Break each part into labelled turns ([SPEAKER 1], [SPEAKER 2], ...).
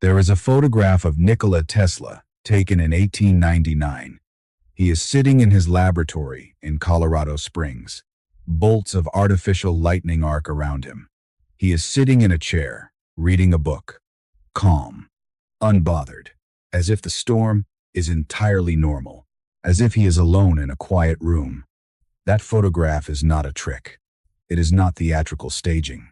[SPEAKER 1] There is a photograph of Nikola Tesla taken in 1899. He is sitting in his laboratory in Colorado Springs. Bolts of artificial lightning arc around him. He is sitting in a chair, reading a book, calm, unbothered, as if the storm is entirely normal, as if he is alone in a quiet room. That photograph is not a trick. It is not theatrical staging.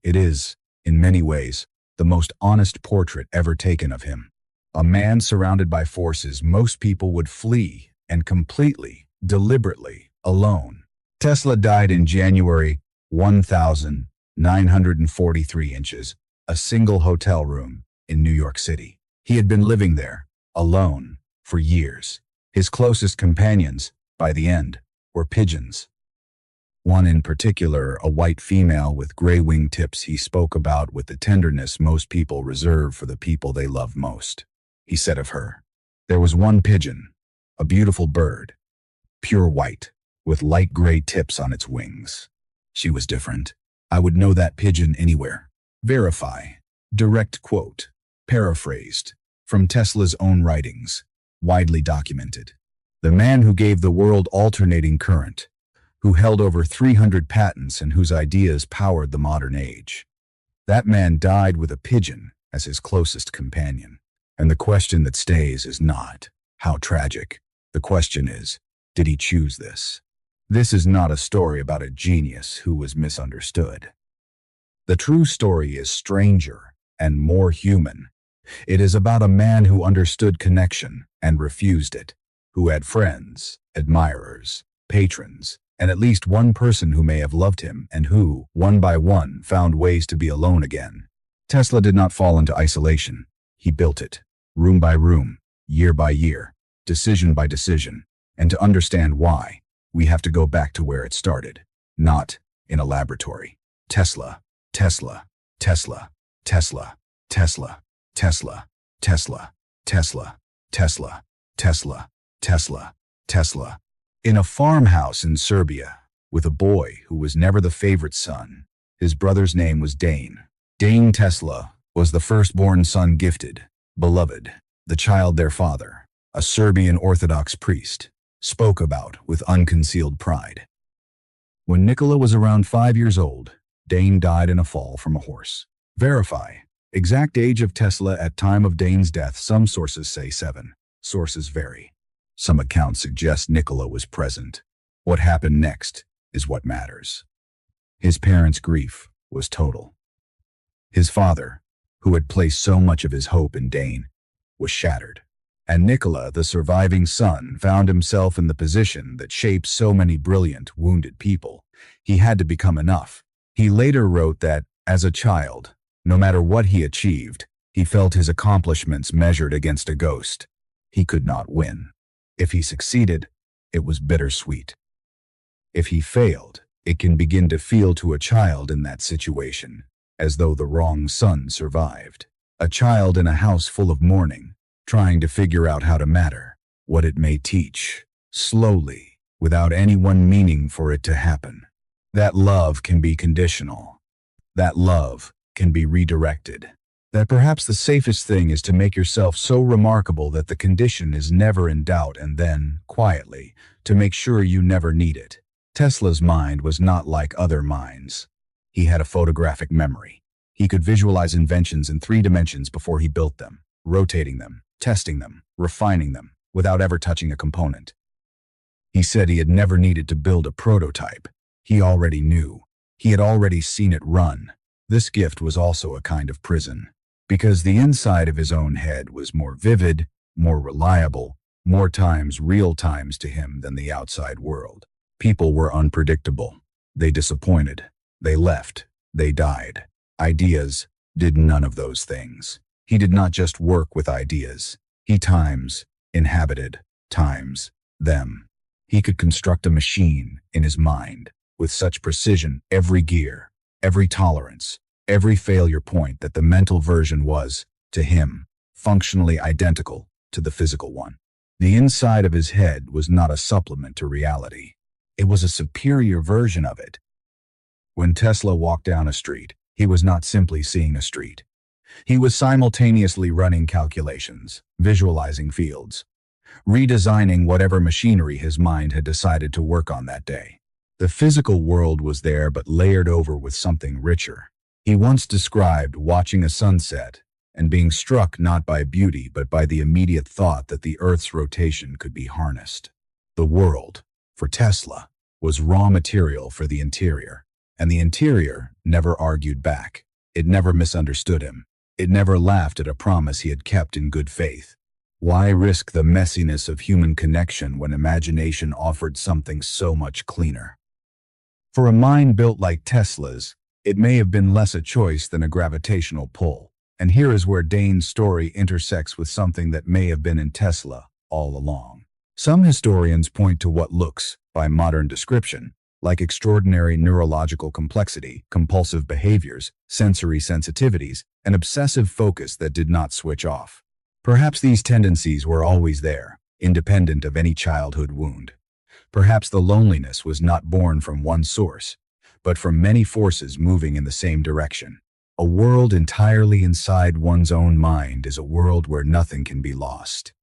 [SPEAKER 1] It is, in many ways, the most honest portrait ever taken of him. A man surrounded by forces most people would flee, and completely, deliberately, alone. Tesla died in January 1943 inches, a single hotel room in New York City. He had been living there, alone, for years. His closest companions, by the end, were pigeons. One in particular, a white female with gray wingtips he spoke about with the tenderness most people reserve for the people they love most. He said of her, "There was one pigeon, a beautiful bird, pure white, with light gray tips on its wings. She was different. I would know that pigeon anywhere." Verify. Direct quote. Paraphrased. From Tesla's own writings. Widely documented. The man who gave the world alternating current, who held over 300 patents and whose ideas powered the modern age. That man died with a pigeon as his closest companion. And the question that stays is not, how tragic. The question is, did he choose this? This is not a story about a genius who was misunderstood. The true story is stranger and more human. It is about a man who understood connection and refused it, who had friends, admirers, patrons, and at least one person who may have loved him and who, one by one, found ways to be alone again. Tesla did not fall into isolation. He built it, room by room, year by year, decision by decision. And to understand why, we have to go back to where it started, not in a laboratory. Tesla, Tesla, Tesla, Tesla, Tesla, Tesla, Tesla, Tesla, Tesla, Tesla, Tesla, Tesla. In a farmhouse in Serbia, with a boy who was never the favorite son. His brother's name was Dane. Dane Tesla was the firstborn son gifted, beloved, the child their father, a Serbian Orthodox priest, spoke about with unconcealed pride. When Nikola was around 5 years old, Dane died in a fall from a horse. Verify. Exact age of Tesla at time of Dane's death. Some sources say 7. Sources vary. Some accounts suggest Nikola was present. What happened next is what matters. His parents' grief was total. His father, who had placed so much of his hope in Dane, was shattered. And Nikola, the surviving son, found himself in the position that shapes so many brilliant, wounded people. He had to become enough. He later wrote that, as a child, no matter what he achieved, he felt his accomplishments measured against a ghost. He could not win. If he succeeded, it was bittersweet. If he failed, it can begin to feel to a child in that situation as though the wrong son survived. A child in a house full of mourning, trying to figure out how to matter, what it may teach, slowly, without anyone meaning for it to happen. That love can be conditional. That love can be redirected. That perhaps the safest thing is to make yourself so remarkable that the condition is never in doubt and then, quietly, to make sure you never need it. Tesla's mind was not like other minds. He had a photographic memory. He could visualize inventions in 3 dimensions before he built them, rotating them, testing them, refining them, without ever touching a component. He said he had never needed to build a prototype. He already knew. He had already seen it run. This gift was also a kind of prison, because the inside of his own head was more vivid, more reliable, more times real times to him than the outside world. People were unpredictable. They disappointed. They left. They died. Ideas did none of those things. He did not just work with ideas. He inhabited them. He could construct a machine in his mind with such precision, every gear, every tolerance, every failure point, that the mental version was, to him, functionally identical to the physical one. The inside of his head was not a supplement to reality. It was a superior version of it. When Tesla walked down a street, he was not simply seeing a street. He was simultaneously running calculations, visualizing fields, redesigning whatever machinery his mind had decided to work on that day. The physical world was there, but layered over with something richer. He once described watching a sunset and being struck not by beauty but by the immediate thought that the Earth's rotation could be harnessed. The world, for Tesla, was raw material for the interior, and the interior never argued back. It never misunderstood him. It never laughed at a promise he had kept in good faith. Why risk the messiness of human connection when imagination offered something so much cleaner? For a mind built like Tesla's, it may have been less a choice than a gravitational pull. And here is where Dane's story intersects with something that may have been in Tesla all along. Some historians point to what looks, by modern description, like extraordinary neurological complexity, compulsive behaviors, sensory sensitivities, and obsessive focus that did not switch off. Perhaps these tendencies were always there, independent of any childhood wound. Perhaps the loneliness was not born from one source, but from many forces moving in the same direction. A world entirely inside one's own mind is a world where nothing can be lost.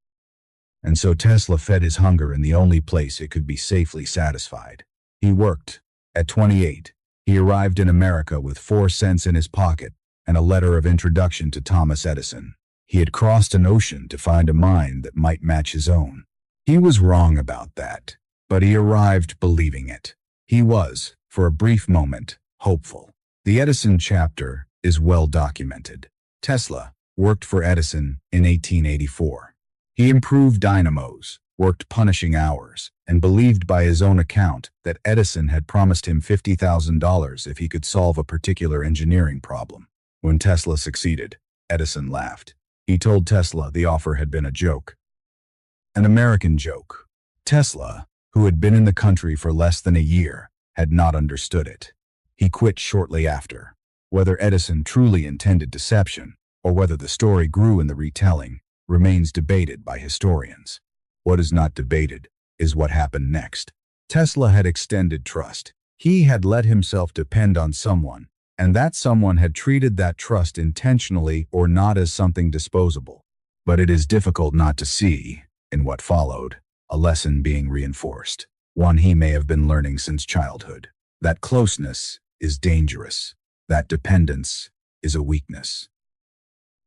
[SPEAKER 1] And so Tesla fed his hunger in the only place it could be safely satisfied. He worked. At 28, he arrived in America with 4 cents in his pocket and a letter of introduction to Thomas Edison. He had crossed an ocean to find a mind that might match his own. He was wrong about that, but he arrived believing it. He was, for a brief moment, hopeful. The Edison chapter is well documented. Tesla worked for Edison in 1884. He improved dynamos, worked punishing hours, and believed by his own account that Edison had promised him $50,000 if he could solve a particular engineering problem. When Tesla succeeded, Edison laughed. He told Tesla the offer had been a joke. An American joke. Tesla, who had been in the country for less than a year, had not understood it. He quit shortly after. Whether Edison truly intended deception, or whether the story grew in the retelling, remains debated by historians. What is not debated is what happened next. Tesla had extended trust. He had let himself depend on someone, and that someone had treated that trust intentionally or not as something disposable. But it is difficult not to see, in what followed, a lesson being reinforced, one he may have been learning since childhood. That closeness is dangerous. That dependence is a weakness.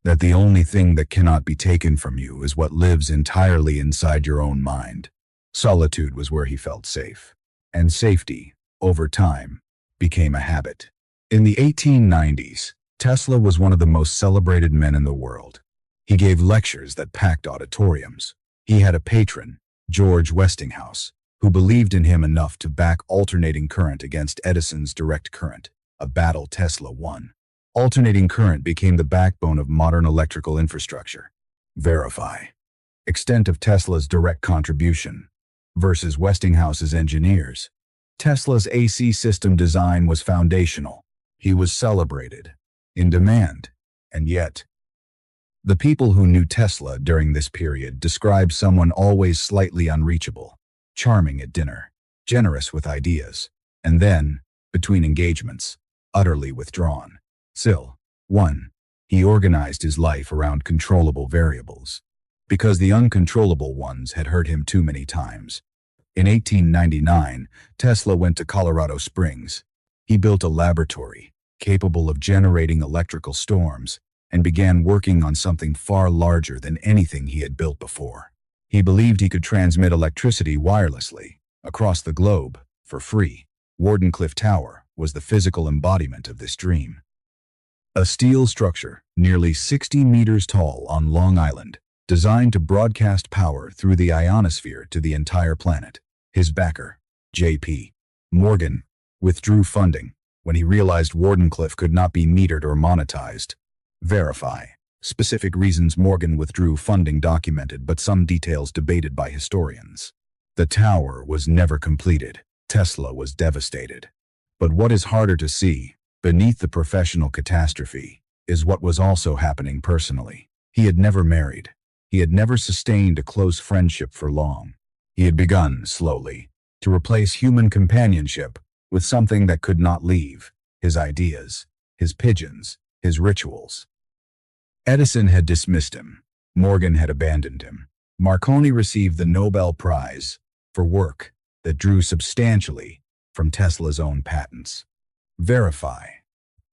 [SPEAKER 1] That the only thing that cannot be taken from you is what lives entirely inside your own mind. Solitude was where he felt safe. And safety, over time, became a habit. In the 1890s, Tesla was one of the most celebrated men in the world. He gave lectures that packed auditoriums. He had a patron, George Westinghouse, who believed in him enough to back alternating current against Edison's direct current, a battle Tesla won. Alternating current became the backbone of modern electrical infrastructure. Verify. Extent of Tesla's direct contribution versus Westinghouse's engineers. Tesla's AC system design was foundational. He was celebrated, in demand, and yet, the people who knew Tesla during this period described someone always slightly unreachable, charming at dinner, generous with ideas, and then, between engagements, utterly withdrawn. Still, 1. He organized his life around controllable variables, because the uncontrollable ones had hurt him too many times. In 1899, Tesla went to Colorado Springs. He built a laboratory capable of generating electrical storms and began working on something far larger than anything he had built before. He believed he could transmit electricity wirelessly across the globe for free. Wardenclyffe Tower was the physical embodiment of this dream. A steel structure, nearly 60 meters tall on Long Island, designed to broadcast power through the ionosphere to the entire planet. His backer, J.P. Morgan, withdrew funding when he realized Wardenclyffe could not be metered or monetized. Verify. Specific reasons Morgan withdrew funding documented, but some details debated by historians. The tower was never completed. Tesla was devastated. But what is harder to see, beneath the professional catastrophe, is what was also happening personally. He had never married. He had never sustained a close friendship for long. He had begun, slowly, to replace human companionship with something that could not leave: his ideas, his pigeons, his rituals. Edison had dismissed him. Morgan had abandoned him. Marconi received the Nobel Prize for work that drew substantially from Tesla's own patents. Verify.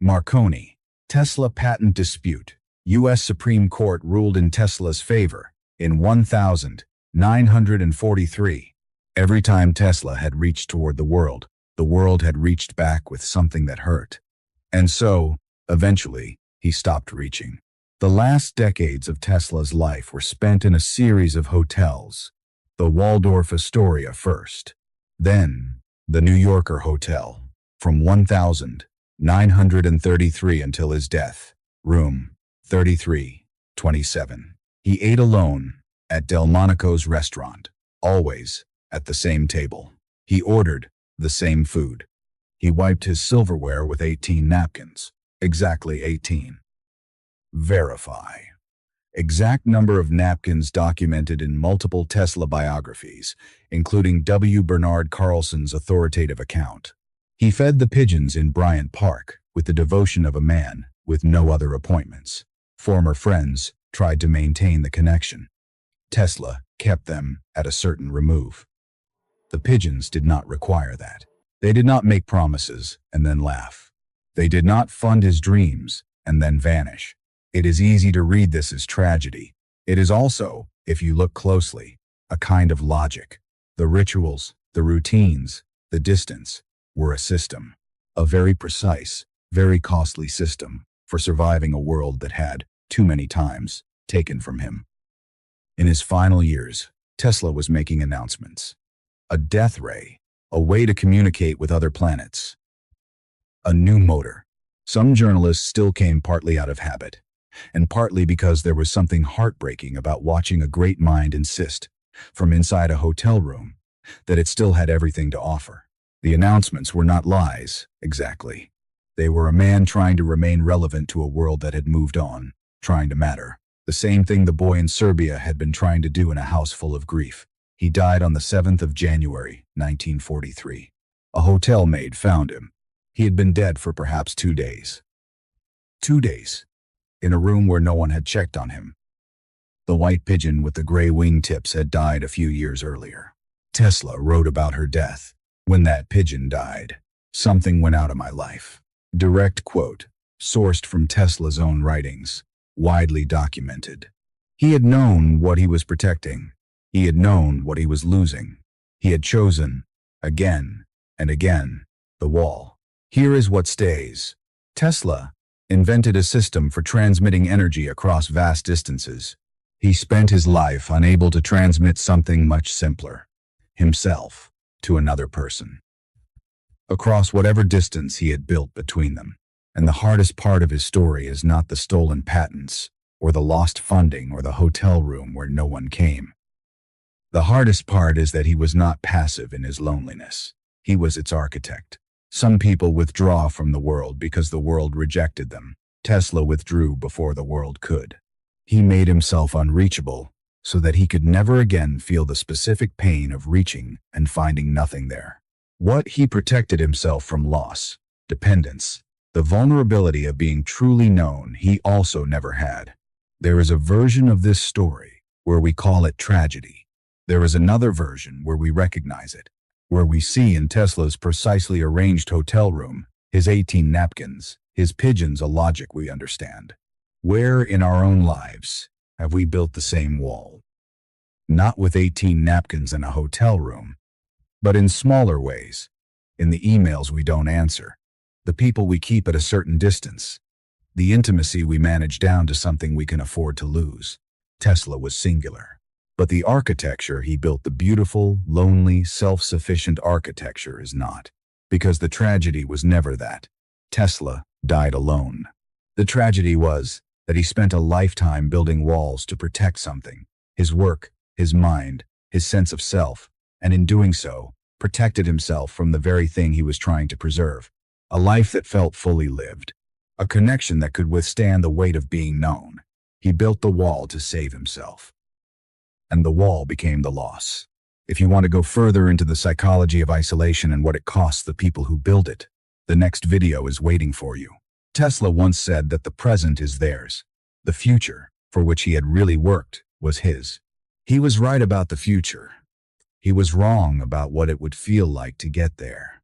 [SPEAKER 1] Marconi. Tesla patent dispute. U.S. Supreme Court ruled in Tesla's favor in 1943. Every time Tesla had reached toward the world had reached back with something that hurt. And so, eventually, he stopped reaching. The last decades of Tesla's life were spent in a series of hotels. The Waldorf Astoria first, then the New Yorker Hotel, from 1933 until his death, room 3327. He ate alone at Delmonico's restaurant, always at the same table. He ordered the same food. He wiped his silverware with 18 napkins, exactly 18. Verify. Exact number of napkins documented in multiple Tesla biographies, including W. Bernard Carlson's authoritative account. He fed the pigeons in Bryant Park with the devotion of a man with no other appointments. Former friends tried to maintain the connection. Tesla kept them at a certain remove. The pigeons did not require that. They did not make promises and then laugh. They did not fund his dreams and then vanish. It is easy to read this as tragedy. It is also, if you look closely, a kind of logic. The rituals, the routines, the distance were a system. A very precise, very costly system for surviving a world that had, too many times, taken from him. In his final years, Tesla was making announcements. A death ray, a way to communicate with other planets. A new motor. Some journalists still came partly out of habit, and partly because there was something heartbreaking about watching a great mind insist, from inside a hotel room, that it still had everything to offer. The announcements were not lies, exactly. They were a man trying to remain relevant to a world that had moved on, trying to matter. The same thing the boy in Serbia had been trying to do in a house full of grief. He died on the 7th of January, 1943. A hotel maid found him. He had been dead for perhaps 2 days. 2 days. In a room where no one had checked on him. The white pigeon with the gray wingtips had died a few years earlier. Tesla wrote about her death. When that pigeon died, something went out of my life. Direct quote, sourced from Tesla's own writings, widely documented. He had known what he was protecting. He had known what he was losing. He had chosen, again and again, the wall. Here is what stays. Tesla invented a system for transmitting energy across vast distances. He spent his life unable to transmit something much simpler, himself, to another person. Across whatever distance he had built between them. And the hardest part of his story is not the stolen patents, or the lost funding, or the hotel room where no one came. The hardest part is that he was not passive in his loneliness. He was its architect. Some people withdraw from the world because the world rejected them. Tesla withdrew before the world could. He made himself unreachable so that he could never again feel the specific pain of reaching and finding nothing there. What he protected himself from loss, dependence, the vulnerability of being truly known he also never had. There is a version of this story where we call it tragedy. There is another version where we recognize it, where we see in Tesla's precisely arranged hotel room, his 18 napkins, his pigeons a logic we understand. Where in our own lives have we built the same wall? Not with 18 napkins in a hotel room, but in smaller ways, in the emails we don't answer, the people we keep at a certain distance, the intimacy we manage down to something we can afford to lose. Tesla was singular. But the architecture he built, the beautiful, lonely, self-sufficient architecture, is not. Because the tragedy was never that. Tesla died alone. The tragedy was that he spent a lifetime building walls to protect something. His work, his mind, his sense of self, and in doing so, protected himself from the very thing he was trying to preserve. A life that felt fully lived. A connection that could withstand the weight of being known. He built the wall to save himself. And the wall became the loss. If you want to go further into the psychology of isolation and what it costs the people who build it, the next video is waiting for you. Tesla once said that the present is theirs. The future, for which he had really worked, was his. He was right about the future. He was wrong about what it would feel like to get there.